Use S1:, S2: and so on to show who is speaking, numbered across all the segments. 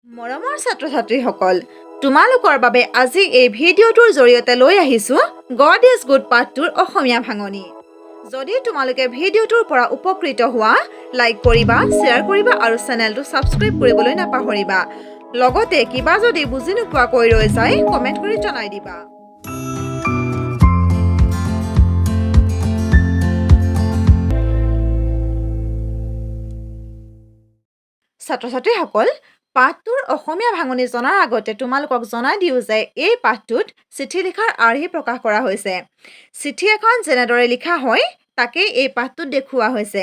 S1: মৰমৰ ছাত্ৰ-ছাত্ৰীসকল, তোমালোকৰ বাবে আজি এই ভিডিঅ'টোৰ জৰিয়তে লৈ আহিছোঁ গড ইজ গুড পাঠটোৰ অসমীয়া ভাঙনি। যদি তোমালোকে ভিডিঅ'টোৰ পৰা উপকৃত হোৱা, লাইক কৰিবা, শ্বেয়াৰ কৰিবা আৰু চেনেলটো ছাবস্ক্ৰাইব কৰিবলৈ নাপাহৰিবা। লগতে কিবা যদি বুজি নোপোৱাকৈ ৰৈ যায়, কমেণ্ট কৰি জনাই দিবা। ছাত্ৰ-ছাত্ৰীসকল, পাঠটোৰ অসমীয়া ভাঙনি জনাৰ আগতে তোমালোকক জনাই দিওঁ যে এই পাঠটোত চিঠি লিখাৰ আৰ্হি প্ৰকাশ কৰা হৈছে। চিঠি এখন যেনেদৰে লিখা হয় তাকেই এই পাঠটোত দেখুওৱা হৈছে।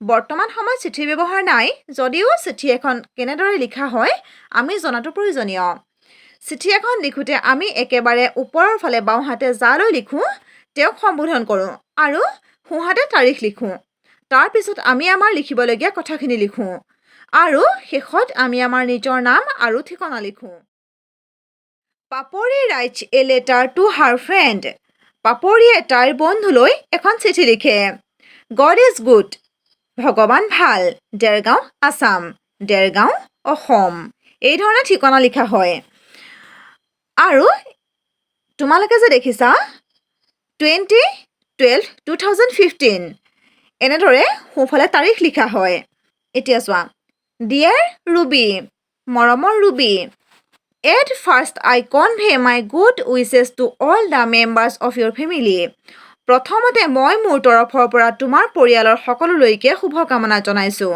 S1: বৰ্তমান সময়ত চিঠিৰ ব্যৱহাৰ নাই, যদিও চিঠি এখন কেনেদৰে লিখা হয় আমি জনাটো প্ৰয়োজনীয়। চিঠি এখন লিখোঁতে আমি একেবাৰে ওপৰৰ ফালে বাওঁহাতে যালৈ লিখোঁ তেওঁক সম্বোধন কৰোঁ আৰু সোঁহাতে তাৰিখ লিখোঁ। তাৰপিছত আমি আমাৰ লিখিবলগীয়া কথাখিনি লিখোঁ আৰু শেষত আমি আমাৰ নিজৰ নাম আৰু ঠিকনা লিখোঁ। Papori writes a letter to her friend. পাপৰিয়ে তাইৰ বন্ধুলৈ এখন চিঠি লিখে। গড ইজ গুড, ভগৱান ভাল, দেৰগাঁও আছাম, দেৰগাঁও অসম। এই ধৰণে ঠিকনা লিখা হয়। আৰু তোমালোকে যে দেখিছা 20/12/2015 এনেদৰে সোঁফালে তাৰিখ লিখা হয়। এতিয়া চোৱা, ডিয়াৰ ৰুবি, মৰমৰ Ruby, at first I convey my good wishes to all the members of your family. প্ৰথমতে মই মোৰ তৰফৰ পৰা তোমাৰ পৰিয়ালৰ সকলোলৈকে শুভকামনা জনাইছোঁ।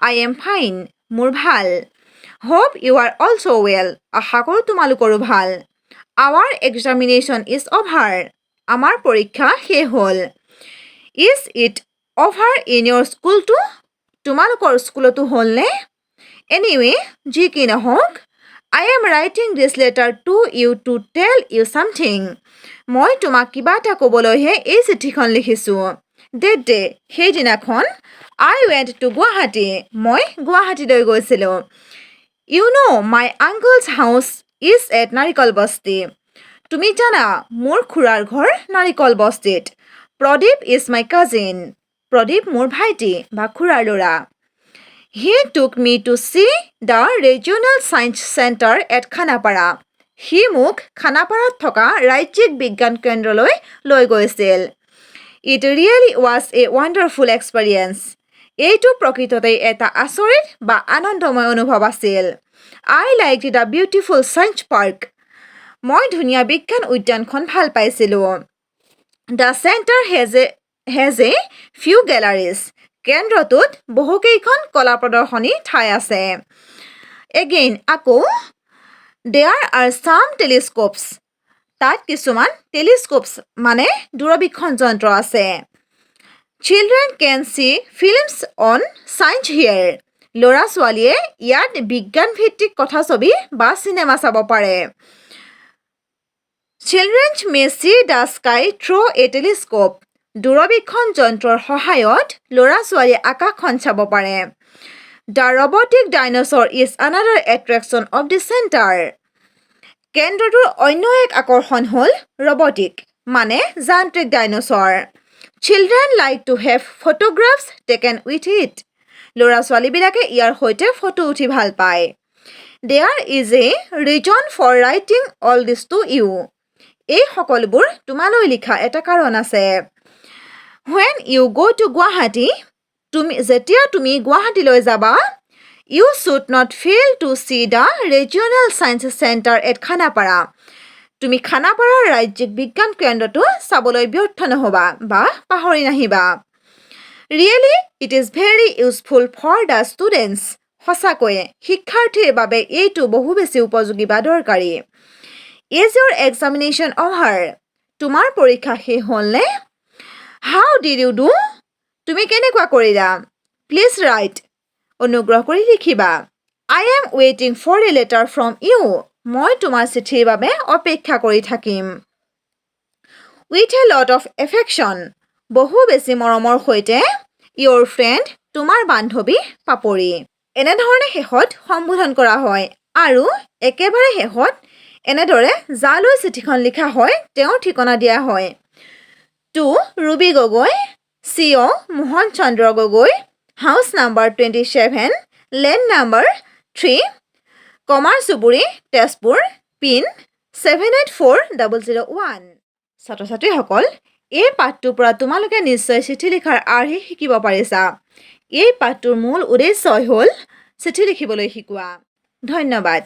S1: আই এম ফাইন, মোৰ ভাল। Hope you are also' well, আশা কৰোঁ তোমালোকৰো ভাল। আৱাৰ এক্সামিনেশ্যন ইজ অভাৰ, আমাৰ পৰীক্ষা শেষ হ'ল। Is it over in your school too, তোমালোকৰ স্কুলতো হ'লনে? এনিৱে, যি কি নহওক, I am writing this letter to you to tell you something. মই তোমাক কিবা এটা ক'বলৈহে এই চিঠিখন লিখিছোঁ। ডে সেইদিনাখন আই ৱেণ্ট টু গুৱাহাটী, মই গুৱাহাটীলৈ গৈছিলোঁ। You know' my uncle's house is at Narikal Basti, তুমি জানা মোৰ খুৰাৰ ঘৰ নাৰিকল বস্তিত। Pradip is my cousin, Pradip মোৰ ভাইটি বা খুৰাৰ ল'ৰা। He took me to see the regional science centre at Khanapara, সি মোক খানাপাৰাত থকা ৰাজ্যিক বিজ্ঞান কেন্দ্ৰলৈ লৈ গৈছিল। It really was a wonderful experience, এইটো প্ৰকৃততেই এটা আচৰিত বা আনন্দময় অনুভৱ আছিল। I like the beautiful science park, মই ধুনীয়া বিজ্ঞান উদ্যানখন ভাল পাইছিলোঁ। The centre has a few galleries, কেন্দ্ৰটোত বহুকেইখন কলা প্ৰদৰ্শনী ঠাই আছে। এগেইন আকৌ, দেয়াৰ আৰ ছাম টেলিস্কোপছ, তাত কিছুমান টেলিস্কোপছ মানে দূৰবীক্ষণ যন্ত্ৰ আছে। Children can see films on science here, ল'ৰা ছোৱালীয়ে ইয়াত বিজ্ঞানভিত্তিক কথাছবি বা চিনেমা চাব পাৰে। Children may see the sky through a telescope, দূৰবীক্ষণ যন্ত্ৰৰ সহায়ত ল'ৰা ছোৱালীয়ে আকাশখন চাব পাৰে। The robotic dinosaur is another attraction of the centre, কেন্দ্ৰটোৰ অন্য এক আকৰ্ষণ হ'ল ৰবটিক মানে যান্ত্ৰিক dinosaur. Children like to have photographs taken with it, ল'ৰা ছোৱালীবিলাকে ইয়াৰ সৈতে ফটো উঠি ভাল পায়। There is a reason for writing all this to you, এই সকলোবোৰ তোমালৈ লিখা এটা কাৰণ আছে। When you go' to Guwahati, যেতিয়া তুমি গুৱাহাটীলৈ যাবা, you should not fail to see the regional science centre at Khanapara, তুমি খানাপাৰাৰ ৰাজ্যিক বিজ্ঞান কেন্দ্ৰটো চাবলৈ ব্যৰ্থ নহ'বা বা পাহৰি নাহিবা। Really it is very useful for the students, সঁচাকৈয়ে শিক্ষাৰ্থীৰ বাবে এইটো বহু বেছি উপযোগী বা দৰকাৰী। ইজ ইয়ৰ এক্সামিনেশ্যন অভাৰ, তোমাৰ পৰীক্ষা শেষ হ'লনে? হাউ ডিড ইউ ডু, তুমি কেনেকুৱা কৰিলা? প্লিজ ৰাইট, অনুগ্ৰহ কৰি লিখিবা। আই এম ৱেইটিং for a letter from you, মই তোমাৰ চিঠিৰ বাবে অপেক্ষা কৰি থাকিম। With a lot of affection, বহু বেছি মৰমৰ সৈতে, ইয়ৰ ফ্ৰেণ্ড, তোমাৰ বান্ধৱী পাপৰি। এনেধৰণে শেষত সম্বোধন কৰা হয় আৰু একেবাৰে শেষত এনেদৰে যালৈ চিঠিখন লিখা হয় তেওঁৰ ঠিকনা দিয়া হয়। To Ruby Gogoi, CO Mohan Chandra Gogoi, house number 27, lane number 3, Kamar চুবুৰী তেজপুৰ পিন 784001 ছাত্ৰ ছাত্ৰীসকল এই পাঠটোৰ পৰা তোমালোকে নিশ্চয় চিঠি লিখাৰ আৰ্হি শিকিব পাৰিছা এই পাঠটোৰ মূল উদ্দেশ্য হ'ল চিঠি লিখিবলৈ শিকোৱা ধন্যবাদ